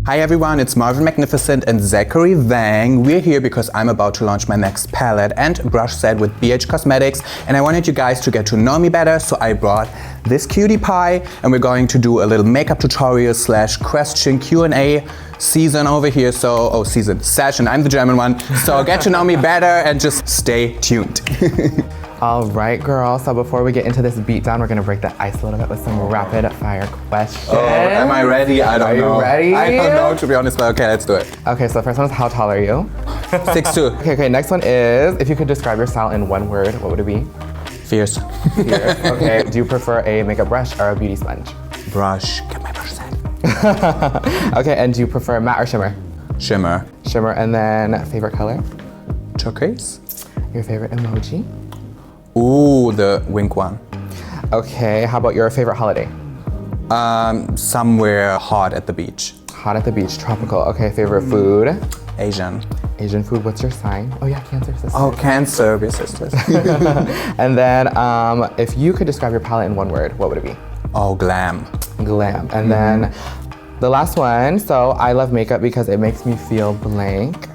Hi everyone, it's Marvyn Macnificent and Zackary Vang. We're here because I'm about to launch my next palette and brush set with BH Cosmetics, and I wanted you guys to get to know me better, so I brought this cutie pie and we're going to do a little makeup tutorial / question Q&A season over here. Session, I'm the German one. So get to know me better and just stay tuned. All right, girl. So before we get into this beatdown, we're gonna break the ice a little bit with some rapid fire questions. Oh, am I ready? I don't know. Are you ready? I don't know, to be honest, but okay, let's do it. Okay, so the first one is how tall are you? 6'2". Okay, next one is if you could describe your style in one word, what would it be? Fierce. Fierce. Okay, do you prefer a makeup brush or a beauty sponge? Brush. Get my brush set. Okay, and do you prefer matte or shimmer? Shimmer. Shimmer, and then favorite color? Turquoise. Your favorite emoji? Ooh, the wink one. Okay, how about your favorite holiday? Somewhere hot at the beach. Hot at the beach, tropical. Okay, favorite food? Asian. Asian food, what's your sign? Oh yeah, Cancer sister. Oh, Cancer, we're sisters. And then, if you could describe your palette in one word, what would it be? Oh, glam. Glam. And then the last one, so I love makeup because it makes me feel blank.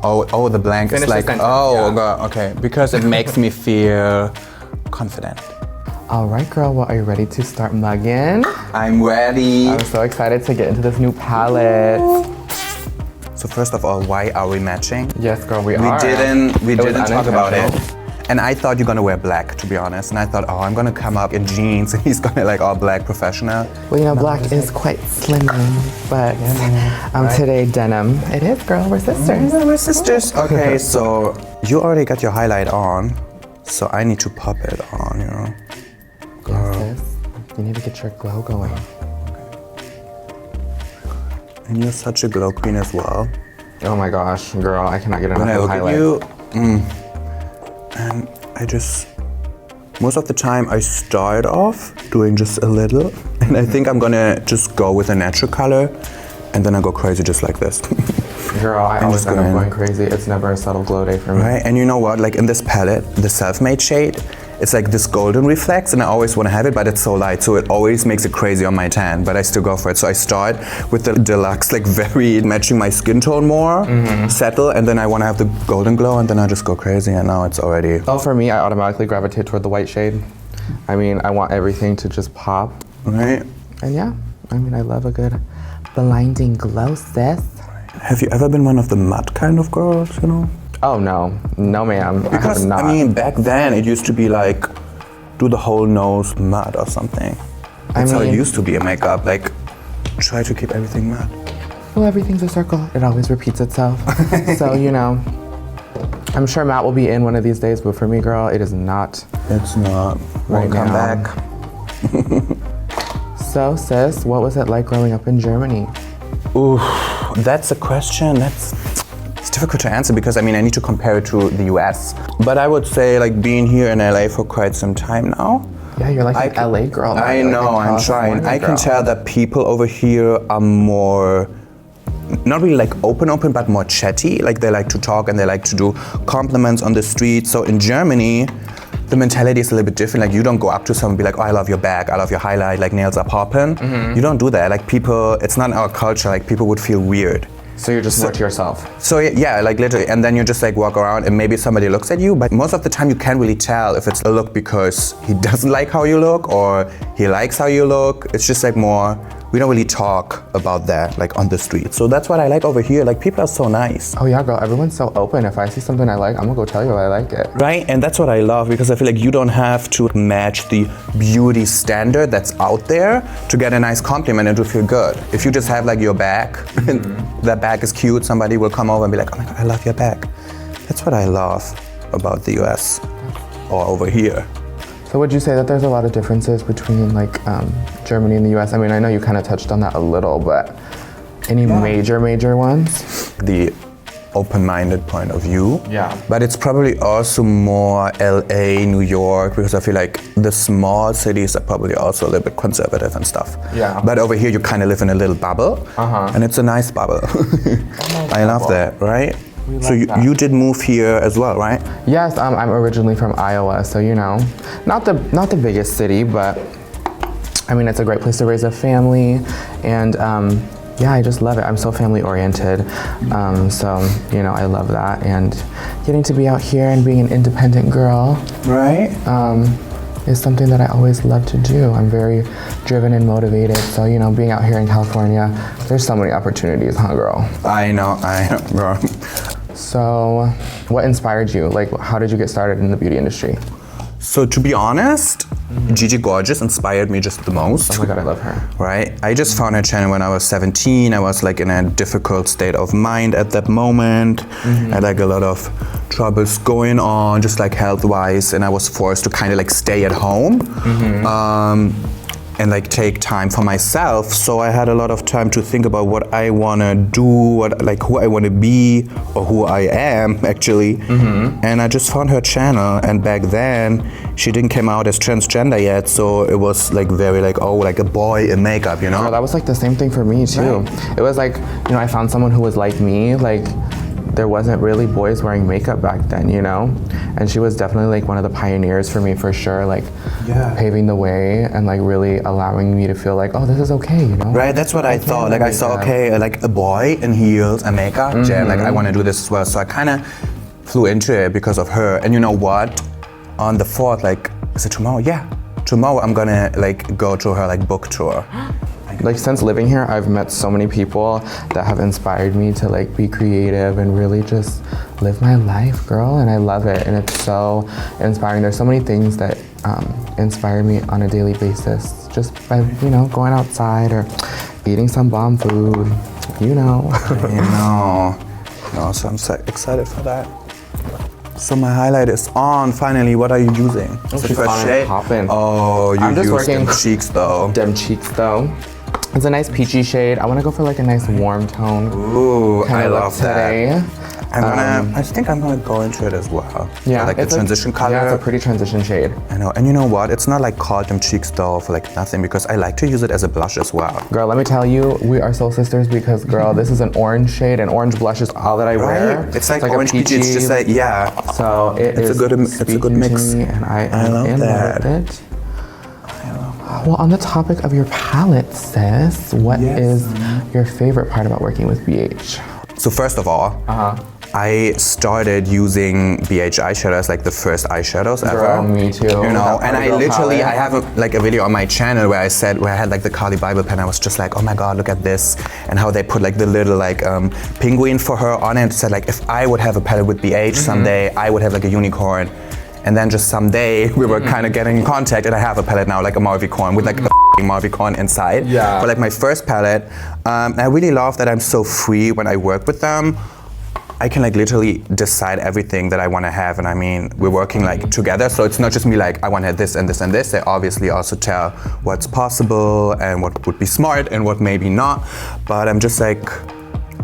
Oh, the blank Finish is the like, sentence, oh, yeah. God, okay. Because it makes me feel confident. All right, girl, well, are you ready to start mugging? I'm ready. I'm so excited to get into this new palette. So first of all, why are we matching? Yes, girl, we are. We didn't talk about it. unintentional. And I thought you're gonna wear black, to be honest. And I thought, oh, I'm gonna come up in jeans and he's gonna like all black professional. Well, you know, black is quite slimming, but today denim. It is, girl, we're sisters. Yeah, we're sisters. Okay, so you already got your highlight on, so I need to pop it on, you know. Yes, sis. You need to get your glow going. And you're such a glow queen as well. Oh my gosh, girl, I cannot get enough When I of look highlight. at you, and most of the time I start off doing just a little, and I think I'm gonna just go with a natural color, and then I go crazy just like this. Girl, I always just end up going- going crazy. It's never a subtle glow day for me. Right, and you know what, like in this palette, the self-made shade, it's like this golden reflex, and I always want to have it, but it's so light, so it always makes it crazy on my tan, but I still go for it. So I start with the deluxe, like very matching my skin tone more, settle, and then I want to have the golden glow, and then I just go crazy, and now it's already... Oh, for me, I automatically gravitate toward the white shade. I mean, I want everything to just pop. Right? And yeah, I mean, I love a good blinding glow, sis. Have you ever been one of the matte kind of girls, you know? Oh no, no ma'am, I have Because, not. I mean, back then it used to be like, do the whole nose matte or something. That's how it mean- used to be in makeup, like, try to keep everything matte. Well, everything's a circle. It always repeats itself. So, you know, I'm sure Matt will be in one of these days, but for me, girl, it is not. It's not. Right Won't come now. back. So, sis, what was it like growing up in Germany? Ooh, that's a question. It's difficult to answer because I mean I need to compare it to the US. But I would say like being here in LA for quite some time now. Yeah, you're like an LA girl. now. I You're like know, a I'm trying. California I can girl. tell that people over here are more, not really like open, but more chatty. Like they like to talk and they like to do compliments on the street. So in Germany, the mentality is a little bit different. Like you don't go up to someone and be like, oh, I love your bag, I love your highlight, like nails are popping. You don't do that. Like people, it's not in our culture. Like people would feel weird. So you're just more to yourself. So yeah, like literally, and then you just like walk around and maybe somebody looks at you, but most of the time you can't really tell if it's a look because he doesn't like how you look or he likes how you look. It's just like more, we don't really talk about that like on the street. So that's what I like over here. Like people are so nice. Oh yeah, girl, everyone's so open. If I see something I like, I'm gonna go tell you I like it. Right, and that's what I love because I feel like you don't have to match the beauty standard that's out there to get a nice compliment and to feel good. If you just have like your bag, and that bag is cute, somebody will come over and be like, oh my God, I love your bag. That's what I love about the US or over here. So would you say that there's a lot of differences between like Germany and the US? I mean, I know you kind of touched on that a little, but any major ones? The open-minded point of view. Yeah. But it's probably also more LA, New York, because I feel like the small cities are probably also a little bit conservative and stuff. Yeah. But over here you kind of live in a little bubble, and it's a nice bubble. I love that, right? So you did move here as well, right? Yes, I'm originally from Iowa, so you know, not the biggest city, but I mean it's a great place to raise a family, and yeah, I just love it. I'm so family oriented. So, you know, I love that. And getting to be out here and being an independent girl. Right? Is something that I always love to do. I'm very driven and motivated. So, you know, being out here in California, there's so many opportunities, huh, girl? I know, girl. So, what inspired you? Like, how did you get started in the beauty industry? So to be honest, Gigi Gorgeous inspired me just the most. Oh my God, I love her. Right? I just found her channel when I was 17. I was like in a difficult state of mind at that moment. I had like a lot of troubles going on, just like health-wise, and I was forced to kind of like stay at home. And like take time for myself. So I had a lot of time to think about what I wanna do, who I wanna be, or who I am actually. And I just found her channel, and back then she didn't come out as transgender yet, so it was like very like, oh, like a boy in makeup, you know? Oh, that was like the same thing for me too. Right. It was like, you know, I found someone who was like me, like there wasn't really boys wearing makeup back then, you know? And she was definitely like one of the pioneers for me for sure, like paving the way and like really allowing me to feel like, oh, this is okay, you know? Right, that's what I thought. Like I saw, okay, like a boy in heels and makeup, and like I want to do this as well. So I kind of flew into it because of her. And you know what? On the 4th, like, is it tomorrow? Yeah, tomorrow I'm gonna like go to her like book tour. Like since living here, I've met so many people that have inspired me to like be creative and really just live my life, girl, and I love it, and it's so inspiring. There's so many things that inspire me on a daily basis, just by, you know, going outside or eating some bomb food, you know. No, so I'm so excited for that. So my highlight is on, finally. What are you using? It's a fresh shade. Oh, you used them cheeks though. Them cheeks though. It's a nice peachy shade. I want to go for like a nice warm tone. Ooh, I love that. Today. I think I'm gonna go into it as well. Yeah, like the transition color. Yeah, it's a pretty transition shade. I know, and you know what? It's not like called them cheeks though for like nothing, because I like to use it as a blush as well. Girl, let me tell you, we are soul sisters because, girl, this is an orange shade, and orange blush is all that I wear. It's like orange peachy. It's just like, yeah. So it's a good mix, and I love in love with it. Well, on the topic of your palette, sis, what is your favorite part about working with BH? So first of all, I started using BH eyeshadows, like the first eyeshadows ever. Girl, me too. You know, and I have a video on my channel where I had like the Carly Bible pen. I was just like, oh my God, look at this, and how they put like the little like penguin for her on it. And said like, if I would have a palette with BH someday, I would have like a unicorn. And then just someday we were kind of getting in contact, and I have a palette now, like a Marvicorn with like a Marvicorn inside. Yeah. But like my first palette, I really love that I'm so free when I work with them. I can like literally decide everything that I want to have, and I mean, we're working like together, so it's not just me like, I want to have this and this and this. They obviously also tell what's possible and what would be smart and what maybe not. But I'm just like,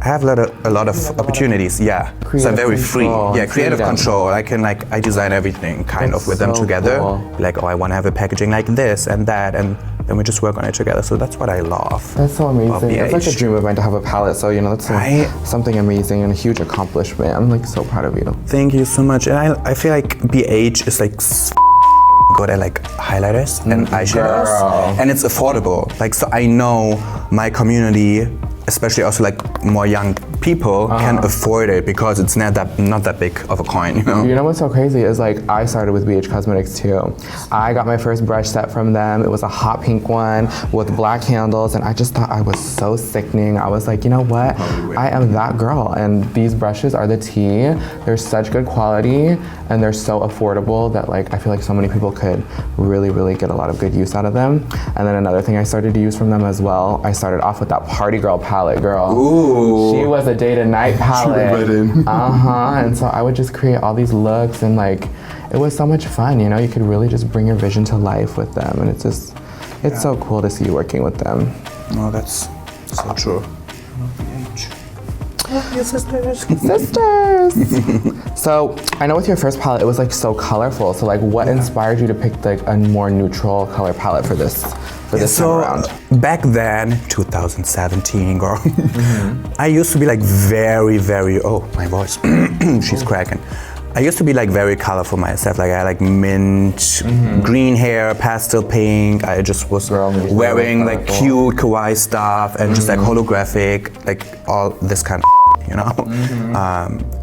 I have a lot of opportunities, yeah. Creative so I'm very free. control. Yeah, creative control. I can like, I design everything kind of with them together. Cool. Like, oh, I want to have a packaging like this and that, and then we just work on it together. So that's what I love. That's so amazing. It's like a dream of mine to have a palette. So, you know, that's something amazing and a huge accomplishment. I'm like so proud of you. Thank you so much. And I feel like BH is like good at like highlighters and eyeshadows. And it's affordable. Like, so I know my community, especially also like more young people, can afford it because it's not that big of a coin, you know? You know what's so crazy is like I started with BH Cosmetics too. I got my first brush set from them. It was a hot pink one with black handles, and I just thought I was so sickening. I was like, you know what? I am that girl, and these brushes are the tea. They're such good quality, and they're so affordable that like I feel like so many people could really, really get a lot of good use out of them. And then another thing I started to use from them as well, I started off with that Party Girl palette, girl. Ooh. She was a day to night palette. And so I would just create all these looks, and like it was so much fun, you know? You could really just bring your vision to life with them, and it's just, it's so cool to see you working with them. Oh, that's so true. Your sisters. So I know with your first palette, it was like so colorful. So like what inspired you to pick like a more neutral color palette for this time around? Back then, 2017, girl, I used to be like very, oh, my voice, she's cracking. I I used to be like very colorful myself. Like I had like mint, green hair, pastel pink. I just was wearing like cute kawaii stuff and just like holographic, like all this kind of, you know.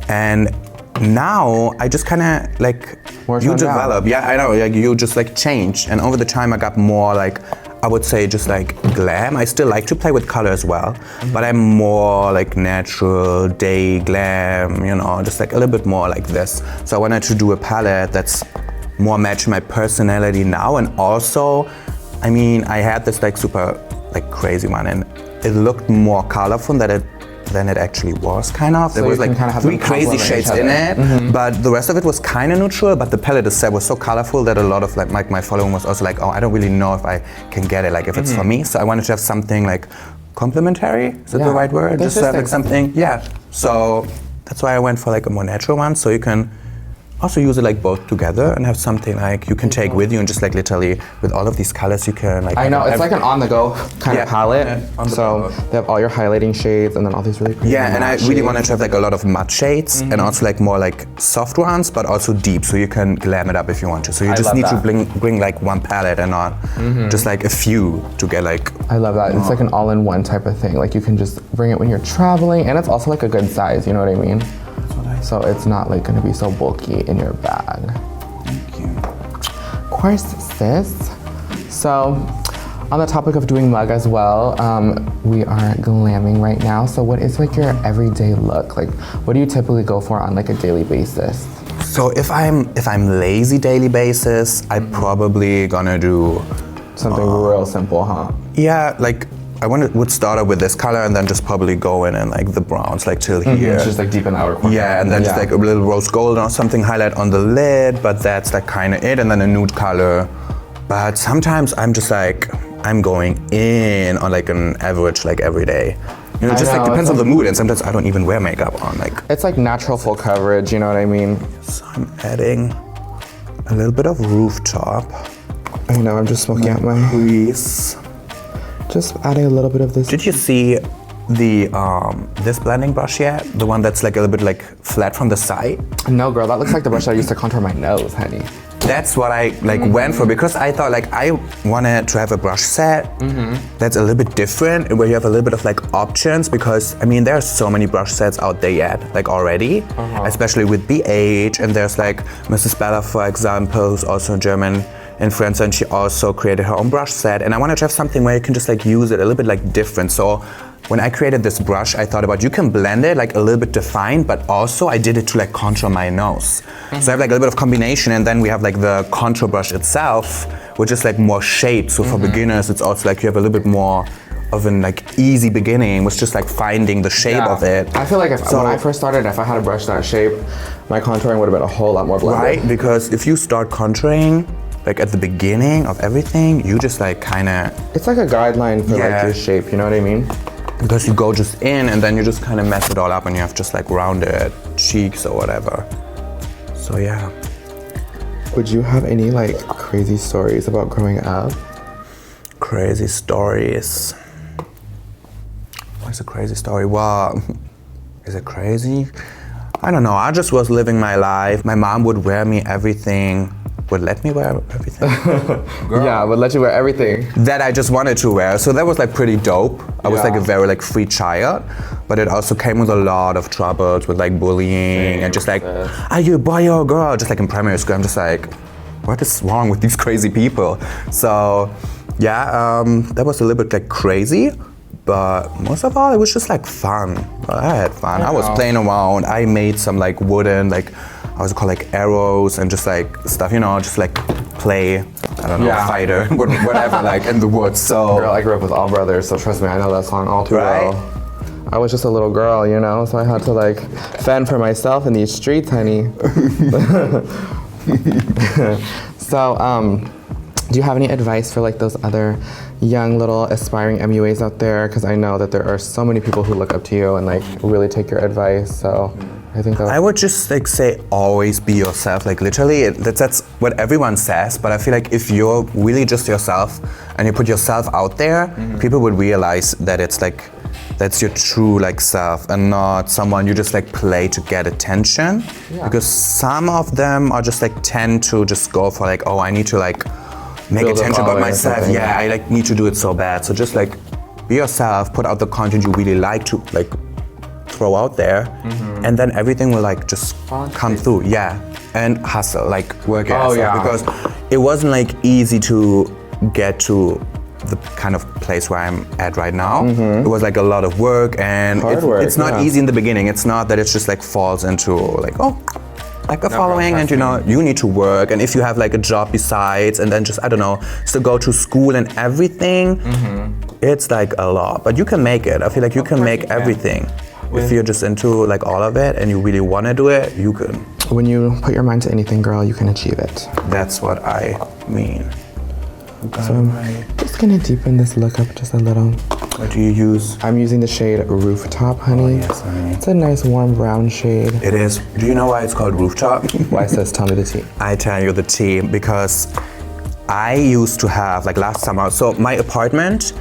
And now I just kind of like you develop. Yeah, I know. Like you just like change, and over the time I got more like, I would say just like glam. I still like to play with color as well, but I'm more like natural, day glam, you know, just like a little bit more like this. So I wanted to do a palette that's more matching my personality now, and also, I mean, I had this like super like crazy one, and it looked more colorful than it actually was, kind of. So there was like kind of 3 crazy shades in it, but the rest of it was kind of neutral, but the palette itself was so colorful that a lot of like my following was also like, oh, I don't really know if I can get it, like if it's for me. So I wanted to have something like complementary, is that the right word? Just have like something, So that's why I went for like a more natural one, so you can also use it like both together and have something like you can take with you, and just like literally with all of these colors you can like. I know, it's like an on-the-go kind of palette. So they have all your highlighting shades and then all these really pretty and I really wanted to have like a lot of matte shades and also like more like soft ones, but also deep, so you can glam it up if you want to. So you just need to bring like one palette and not just like a few to get like. I love that. It's like an all-in-one type of thing. Like you can just bring it when you're traveling, and it's also like a good size, you know what I mean? So it's not like gonna be so bulky in your bag. Thank you. Of course, sis. So on the topic of doing mug as well, we are glamming right now. So what is like your everyday look? Like what do you typically go for on like a daily basis? So if I'm lazy daily basis, I'm probably gonna do something real simple, huh? Yeah, like I would start out with this color and then just probably go in and like the browns like till here. Just like deep in the outer corner. Yeah, and then just like a little rose gold or something highlight on the lid, but that's like kind of it, and then a nude color. But sometimes I'm just like, I'm going in on like an average like every day. You know, just like depends on the mood, and sometimes I don't even wear makeup on. Like it's like natural full coverage, you know what I mean? So I'm adding a little bit of Rooftop. I know, I'm just smoking out my crease. Just adding a little bit of this. Did you see the this blending brush yet? The one that's like a little bit like flat from the side? No, girl, that looks like the brush I used to contour my nose, honey. That's what I like went for, because I thought like I wanted to have a brush set that's a little bit different, where you have a little bit of like options, because I mean there are so many brush sets out there yet, like already, especially with BH, and there's like Mrs. Bella, for example, who's also a German influencer, and she also created her own brush set, and I wanted to have something where you can just like use it a little bit like different. So when I created this brush, I thought about you can blend it like a little bit defined, but also I did it to like contour my nose. So I have like a little bit of combination, and then we have like the contour brush itself, which is like more shaped. So for beginners, it's also like you have a little bit more of an like easy beginning, was just like finding the shape of it. I feel like when I first started, if I had a brush that shape, my contouring would have been a whole lot more blended. Right, because if you start contouring, like at the beginning of everything, you just like kind of... It's like a guideline for like your shape, you know what I mean? Because you go just in and then you just kind of mess it all up, and you have just like rounded cheeks or whatever. So yeah. Would you have any like crazy stories about growing up? Crazy stories. What's a crazy story? Well, is it crazy? I don't know, I just was living my life. My mom would wear me everything. Would let me wear everything. Yeah, would let you wear everything. That I just wanted to wear. So that was like pretty dope. I was like a very like free child, but it also came with a lot of troubles with like bullying and just like, are you a boy or a girl? Just like in primary school, I'm just like, what is wrong with these crazy people? So yeah, that was a little bit like crazy, but most of all, it was just like fun. I had fun. I was playing around. I made some like wooden, like, I was called like arrows and just like stuff, you know, just like play, I don't know, fighter, whatever, like in the woods. So girl, I grew up with all brothers, so trust me, I know that song all too well. I was just a little girl, you know, so I had to like fend for myself in these streets, honey. So, do you have any advice for like those other young little aspiring MUAs out there? Because I know that there are so many people who look up to you and like really take your advice. So I think I would just like say always be yourself. Like literally, that's what everyone says. But I feel like if you're really just yourself and you put yourself out there, people would realize that it's like that's your true like self and not someone you just like play to get attention. Because some of them are just like tend to just go for like, oh, I need to like make Build a attention about following or myself. something. Yeah, I like need to do it so bad. So just like be yourself, put out the content you really like to like throw out there, and then everything will like just come through. Yeah, and hustle, like work your ass off, because it wasn't like easy to get to the kind of place where I'm at right now. It was like a lot of work, and it's not easy in the beginning. It's not that it's just like falls into like, oh, like a following, and you know, you need to work, and if you have like a job besides, and then just, I don't know, still go to school and everything, it's like a lot, but you can make it. I feel like you can make everything. If you're just into like all of it and you really want to do it, you can. When you put your mind to anything, girl, you can achieve it. That's what I mean. So I'm just gonna deepen this look up just a little. What do you use? I'm using the shade Rooftop, honey. Yes, honey. It's a nice warm brown shade. It is. Do you know why it's called Rooftop? Why, sis? Tell me the tea. I tell you the tea because I used to have like last summer. So my apartment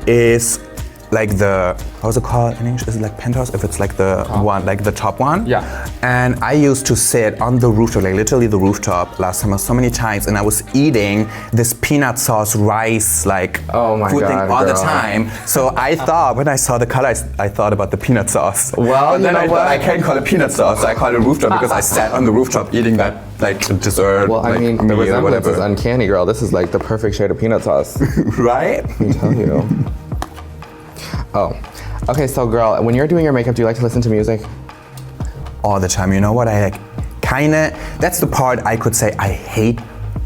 is like the, how's it called in English? Is it like penthouse? If it's like the one, like the top one? Yeah. And I used to sit on the rooftop, like literally the rooftop last summer so many times, and I was eating this peanut sauce rice like food thing all the time. So I thought, when I saw the color, I thought about the peanut sauce. Well, but then you know I thought I can't call it peanut sauce, so I call it rooftop because I sat on the rooftop eating that like dessert. Well, I like, mean, the meal or resemblance is whatever. uncanny, girl. This is like the perfect shade of peanut sauce. Right? Let me tell you. Oh, okay. So, girl, when you're doing your makeup, do you like to listen to music? All the time. You know what I like? Kinda. That's the part I could say I hate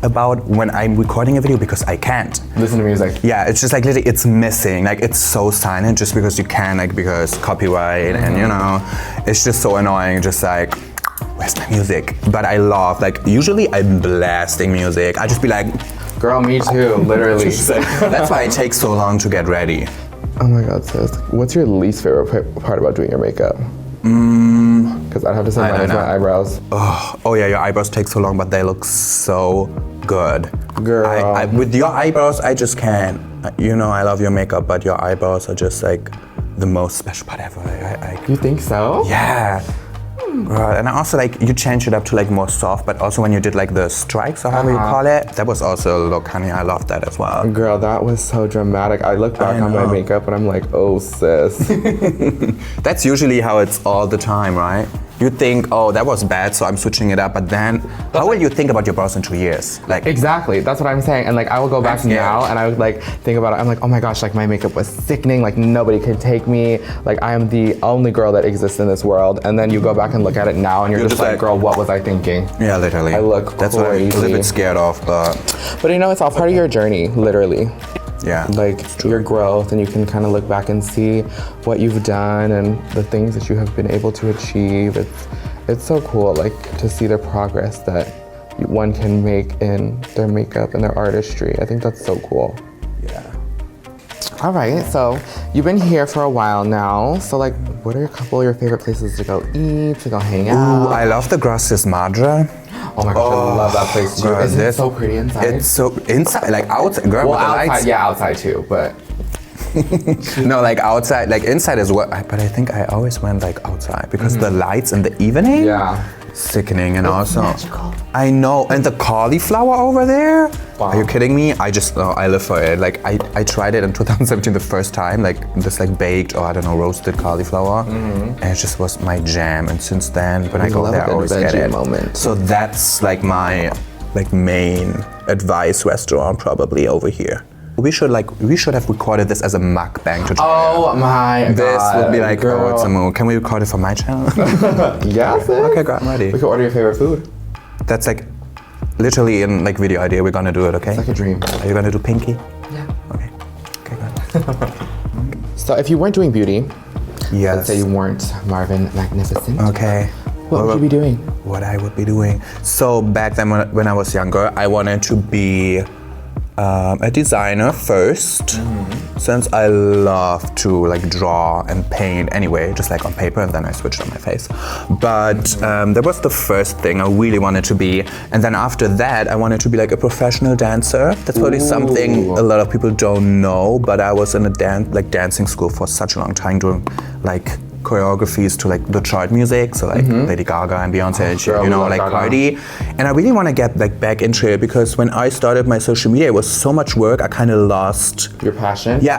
about when I'm recording a video because I can't. Listen to music. Yeah, it's just like literally it's missing. Like it's so silent just because you can, like because copyright and you know, it's just so annoying. Just like, where's my music? But I love, like usually I'm blasting music. I just be like, Girl, me too, literally. that's why it takes so long to get ready. Oh my God, sis. What's your least favorite part about doing your makeup? Because I'd have to say mine is my eyebrows. Oh yeah, your eyebrows take so long, but they look so good. Girl. With your eyebrows, I just can't. You know, I love your makeup, but your eyebrows are just like the most special part ever. You think so? Yeah. Girl, and I also like, you change it up to like more soft, but also when you did like the strikes or however you call it, that was also a look, honey. I love that as well. Girl, that was so dramatic. I look back on my makeup and I'm like, oh sis. That's usually how it's all the time, right? You think, oh, that was bad, so I'm switching it up. But then, how will you think about your brows in 2 years? Like Exactly, that's what I'm saying. And like, I will go back now and I would like think about it. I'm like, oh my gosh, like my makeup was sickening. Like nobody can take me. Like I am the only girl that exists in this world. And then you go back and look at it now and you're just like, girl, what was I thinking? Yeah, literally. I look That's crazy. what I'm a little bit scared of, but you know, it's all part of your journey, literally. yeah. Like your growth, and you can kind of look back and see what you've done and the things that you have been able to achieve. It's so cool, like to see the progress that one can make in their makeup and their artistry. I think that's so cool. Yeah. All right, so you've been here for a while now. So like, what are a couple of your favorite places to go eat, to go hang out? Ooh, I love the Gracias Madre. Oh my gosh, I love that place too. girl, Isn't it this- so pretty inside? It's so inside, like outside, girl, well, with the outside, lights. yeah, outside too, but. No, like outside, like inside is what, but I think I always went like outside because the lights in the evening, Yeah. sickening, and also, magical. I know, and the cauliflower over there, Wow. are you kidding me? I live for it. Like I tried it in 2017 the first time, like this like baked or I don't know, roasted cauliflower, and it just was my jam. And since then, when I go love there, a I good always get veggie it. moment. So that's like my main advice restaurant probably over here. We should have recorded this as a mukbang tutorial. Oh my god. This would be like, girl. oh, it's a move. Can we record it for my channel? Yeah, sis. Okay, girl, I'm ready. We could order your favorite food. That's like literally in like video idea. We're gonna do it, okay? It's like a dream. Are you gonna do pinky? Yeah. Okay. Okay, good. So if you weren't doing beauty, Yes. let's say you weren't Marvyn Macnificent, Okay. what would you be doing? What I would be doing. So back then when I was younger, I wanted to be a designer first. since I love to like draw and paint anyway, just like on paper, and then I switched on my face. But that was the first thing I really wanted to be. And then after that, I wanted to be like a professional dancer. That's probably something a lot of people don't know, but I was in a dancing school for such a long time doing like choreographies to like the chart music, so like Lady Gaga and Beyonce and shit, you know, like Cardi. And I really want to get like back into it because when I started my social media, it was so much work. I kind of lost your passion. Yeah,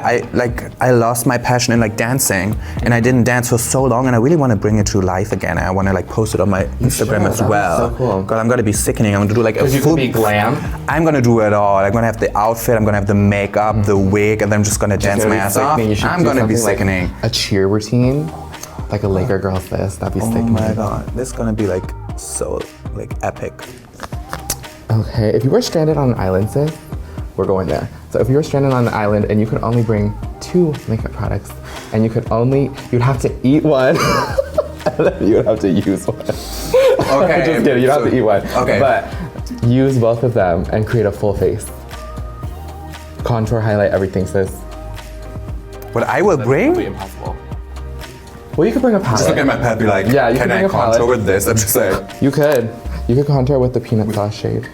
I lost my passion in like dancing, and I didn't dance for so long, and I really want to bring it to life again. I want to like post it on my Instagram as well. So cool. God, I'm gonna be sickening. I'm gonna do like a full. You can be glam. I'm gonna do it all. I'm gonna have the outfit. I'm gonna have the makeup, the wig, and then I'm just gonna dance my ass off. I'm gonna be sickening. Like a cheer routine. Like a Laker girl's this, that'd be sick. Oh my god, this is gonna be like so like epic. Okay, if you were stranded on an island, sis, we're going there. So if you were stranded on an island and you could only bring 2 makeup products, and you'd have to eat one, and then you would have to use one. Okay. Just kidding, you'd have to eat one. Okay. But use both of them and create a full face. Contour, highlight, everything, sis. What I will bring? That's impossible. Well, you could bring a palette. Just look at my palette, be like, yeah, you can I contour with this? I'm just like, you could contour with the peanut sauce shade.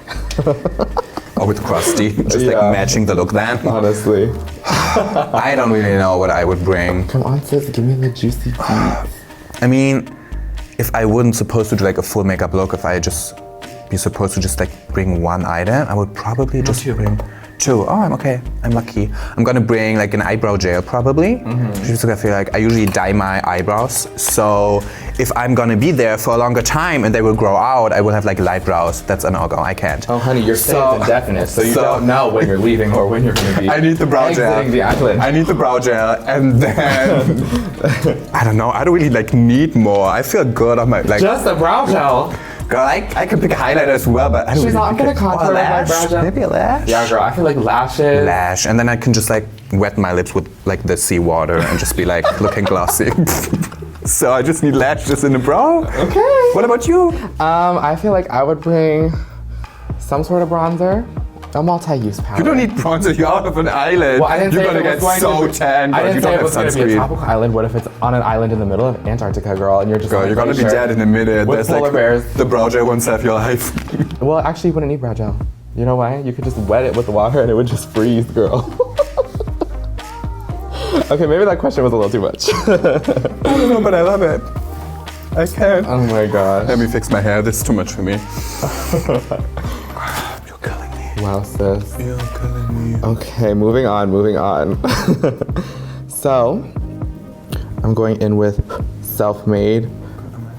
Or with crusty, just like matching the look then. Honestly. I don't really know what I would bring. Come on, sis, give me the juicy tea. I mean, if I wasn't supposed to do like a full makeup look, if I just be supposed to just like bring one item, I would probably just bring 2. Oh, I'm okay. I'm lucky. I'm gonna bring like an eyebrow gel probably. Just because I feel like I usually dye my eyebrows. So if I'm gonna be there for a longer time and they will grow out, I will have like light brows. That's a no-go. I can't. Oh, honey, your stay is indefinite, so you don't know when you're leaving or when you're gonna be. I need the brow gel. Exiting the island. I need the brow gel, and then I don't know. I don't really like need more. I feel good on my like. Just a brow gel. Girl, I can pick a highlighter as well, but I don't She's really not gonna contour with my brow gel. Maybe a lash? Yeah, girl, I feel like lashes. Lash, and then I can just like wet my lips with like the seawater and just be like looking glossy. So I just need lashes in the brow. Okay. What about you? I feel like I would bring some sort of bronzer. A multi-use palette. You don't need bronzer, you're out of an island. Well, I didn't you're say gonna it get was so going to be, tan, I didn't you say don't it have was going to be a sunscreen. tropical island. What if it's on an island in the middle of Antarctica, girl, and you're just Girl, you're gonna be dead in a minute. With There's polar like bears. the brow gel won't save your life. Well, actually, you wouldn't need brow gel. You know why? You could just wet it with water and it would just freeze, girl. Okay, maybe that question was a little too much. I don't know, but I love it. I can't. Oh my god. Let me fix my hair. This is too much for me. You're killing me. Wow, sis. You're killing me. Okay, moving on. So, I'm going in with Self-Made,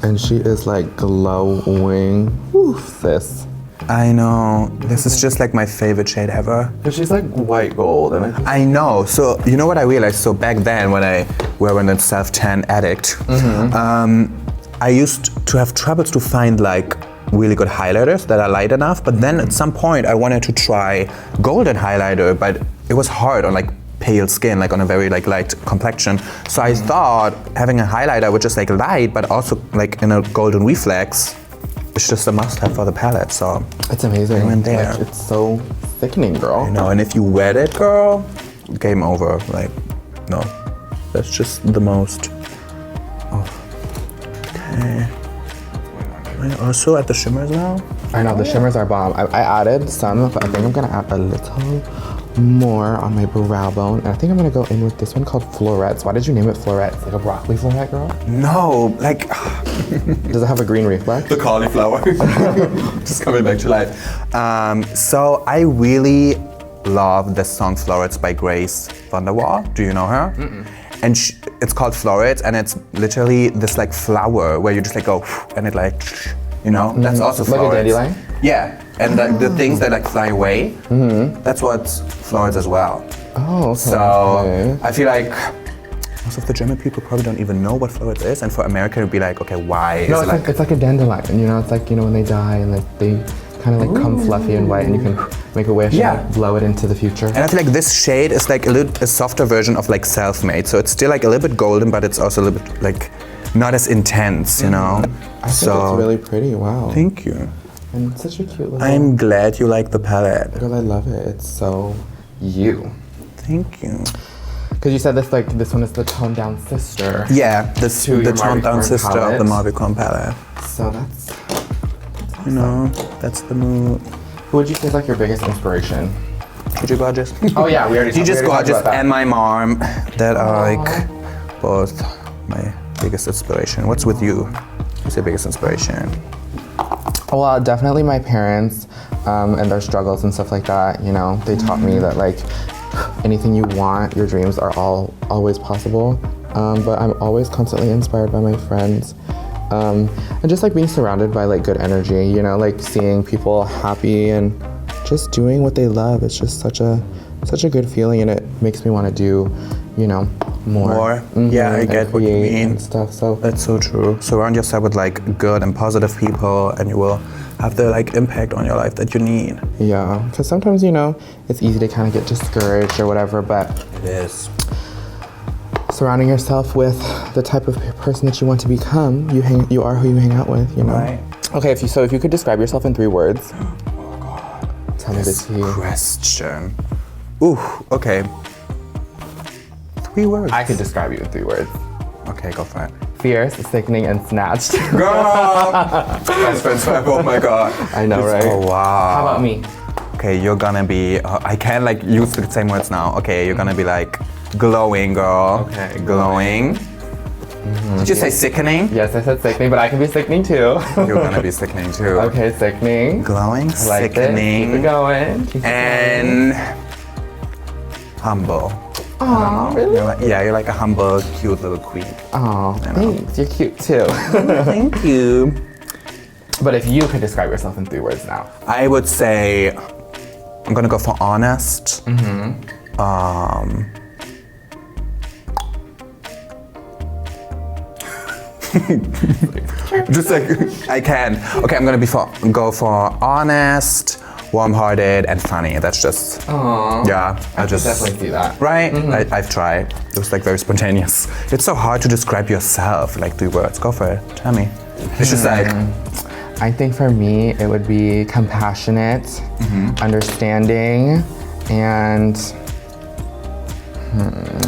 and she is like glowing. Woo, sis. I know. This is just like my favorite shade ever. But she's like white gold, and I know. So you know what I realized? So back then when I were a self-tan addict, I used to have troubles to find like really good highlighters that are light enough. But then at some point I wanted to try golden highlighter, but it was hard on like pale skin, like on a very like light complexion. So I thought having a highlighter which is like light, but also like in a golden reflex, it's just a must-have for the palette. So it's amazing. I went there. Like, it's so thickening, girl. I know, and if you wet it, girl, game over. Like, no, that's just the most. Oh. Okay. Am I also at the shimmers now? I know, the shimmers are bomb. I added some, but I think I'm gonna add a little more on my brow bone. And I think I'm gonna go in with this one called Florets. Why did you name it Florets? Like a broccoli floret, girl? No, like. Does it have a green reflex? The cauliflower. Just coming back to life. So I really love the song Florets by Grace Vanderwaal. Do you know her? And it's called Florets, and it's literally this like flower where you just like go and it like, you know, that's also florets. Like a dandelion? Yeah, and the things that like fly away, that's what's florets as well. Oh, okay. So I feel like most of the German people probably don't even know what florets is, and for America it'd be like, okay, why? No, is it's like a dandelion, you know, it's like, you know, when they die and like they kind of like come fluffy and white and you can make a wish and blow it into the future. And I feel like this shade is like a softer version of like Self-Made, so it's still like a little bit golden, but it's also a little bit like not as intense, you know? I think it's really pretty, wow. Thank you. And such a cute little... I'm glad you like the palette. Girl, I love it, it's so you. Thank you. Because you said this one is the toned down sister. Yeah, this To the your toned down Marvyn sister palette. of the Marvyn palette. So that's You know, that's the mood. who would you say is like your biggest inspiration? Gigi gorgeous. Oh yeah, we already Gigi's we already talked gorgeous about that. and my mom. That are like both my biggest inspiration. What's with you? What's your biggest inspiration? Well, definitely my parents and their struggles and stuff like that. You know, they taught me that like anything you want, your dreams are always possible. But I'm always constantly inspired by my friends. And just like being surrounded by like good energy, you know, like seeing people happy and just doing what they love. It's just such a good feeling, and it makes me want to do, you know, more. Yeah, I get what you create mean. and stuff. So That's so true. Surround yourself with like good and positive people, and you will have the like impact on your life that you need. yeah, because sometimes, you know, it's easy to kind of get discouraged or whatever, but It is. surrounding yourself with the type of person that you want to become, you are who you hang out with, you know. Right. Okay, if you could describe yourself in 3 words. Tell me the This tea. question. Ooh, okay. 3 words. I could describe you in 3 words. Okay, go for it. Fierce, sickening, and snatched. Girl! Best friends forever, oh my god. I know, right? Oh wow. How about me? Okay, you're gonna be, I can't like use the same words now. Okay, you're gonna be like glowing, girl. Okay, Glowing. Did you say sickening? Yes, I said sickening, but I can be sickening too. You're gonna be sickening too. Okay, sickening. Glowing, I like it. Keep it sickening, going. Keep it and humble. Aw, really? You're like a humble, cute little queen. Aw, thanks. You're cute too. Thank you. But if you could describe yourself in 3 words now. I would say I'm gonna go for honest. Just like I can. Okay, I'm gonna go for honest, warm-hearted, and funny. That's just yeah. I just definitely see that. right. I've tried. It was like very spontaneous. It's so hard to describe yourself like 3 words. Go for it. Tell me. It's just like I think for me, it would be compassionate, understanding, and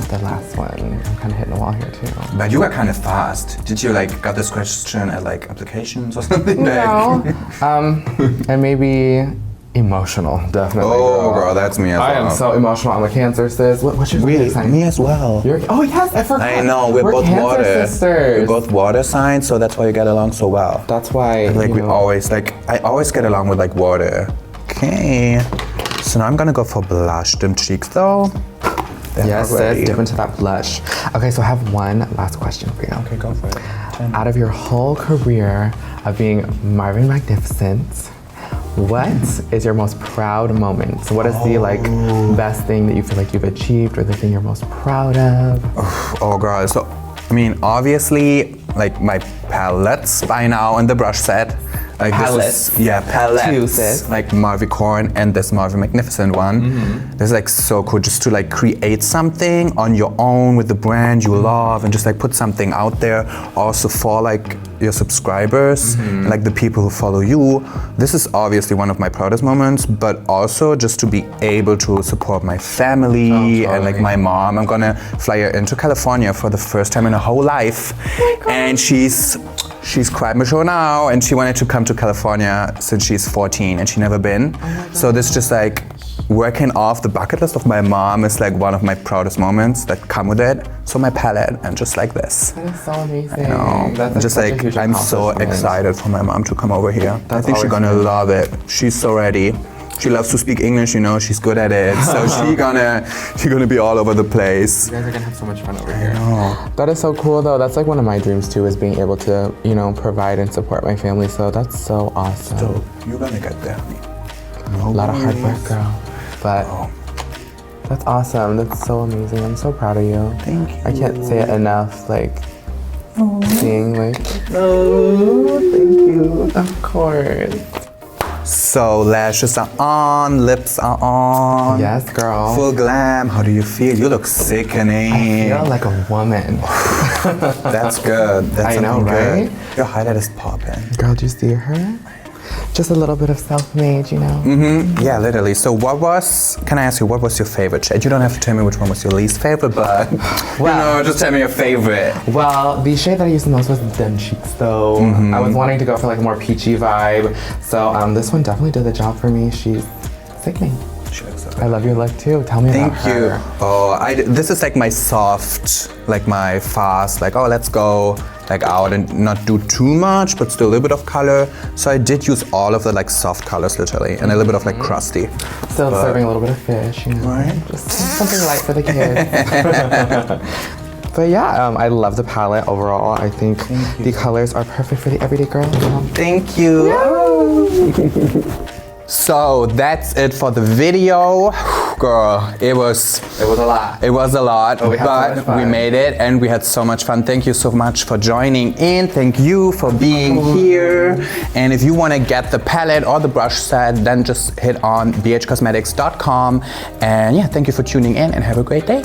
the last one. I'm kind of hitting a wall here too. But you were kind of fast. Did you like got this question at like applications or something? No. And maybe emotional, definitely. Oh, girl, that's me as well. I am so emotional. I'm a Cancer, sis. What's your zodiac sign? Me as well. Oh yes, I forgot. I know, we're both Cancer water. sisters. We're both water signs, so that's why you get along so well. That's why. Like you we know, always I always get along with like water. Okay. So now I'm gonna go for blush. Dim cheeks though. They're Yes, ready. sis. Dip into that blush. Okay, so I have one last question for you. Okay, go for it. Out of your whole career of being Marvyn Macnificent, what is your most proud moment? So what is the like best thing that you feel like you've achieved, or the thing you're most proud of? Oh girl, so I mean obviously like my palettes by now and the brush set. Like Palettes. This is, yeah, palettes. 2, sis. Like Marvyn Corn and this Marvyn Macnificent one. This is like so cool just to like create something on your own with the brand you love and just like put something out there also for like your subscribers and like the people who follow you. This is obviously one of my proudest moments, but also just to be able to support my family and like my mom. I'm gonna fly her into California for the first time in her whole life. And she's quite mature now, and she wanted to come to California since she's 14 and she never been. So this just like working off the bucket list of my mom is like one of my proudest moments that come with it. So my palette and just like this. That is so amazing. That's just such a like huge I'm so accomplishment. excited for my mom to come over here. I That's think she's always gonna good. love it. She's so ready. She loves to speak English, you know, she's good at it. So she's gonna be all over the place. You guys are gonna have so much fun over here. That is so cool though. That's like one of my dreams too, is being able to, you know, provide and support my family. So that's so awesome. So you're gonna get there, honey. A lot of hard work, girl. But that's awesome. That's so amazing. I'm so proud of you. Thank you. I can't say it enough. Like seeing like Thank you. of course. So lashes are on, lips are on. Yes, girl. Full glam. How do you feel? You look sickening. I feel like a woman. That's good. That's I know, something right? good. Your highlight is popping. Girl, do you see her? just a little bit of self-made, you know. Yeah, literally. So can I ask you, what was your favorite shade? You don't have to tell me which one was your least favorite, but just tell me your favorite. Well, the shade that I used the most was Dim Cheeks, though. I was wanting to go for like a more peachy vibe. So this one definitely did the job for me. She's sickening. I love your look too. Tell me about her. Thank you. Oh, this is like my soft, like my fast, like, oh, let's go like out and not do too much, but still a little bit of color. So I did use all of the like soft colors literally, and a little bit of like crusty. Still serving a little bit of fish, you know. Right. Just something light for the kids. But yeah, I love the palette overall. I think the colors are perfect for the everyday girl. You know? Thank you. So that's it for the video. Girl, it was a lot. It was a lot, but we made it and we had so much fun. Thank you so much for joining in. Thank you for being here. And if you want to get the palette or the brush set, then just hit on bhcosmetics.com. And yeah, thank you for tuning in and have a great day.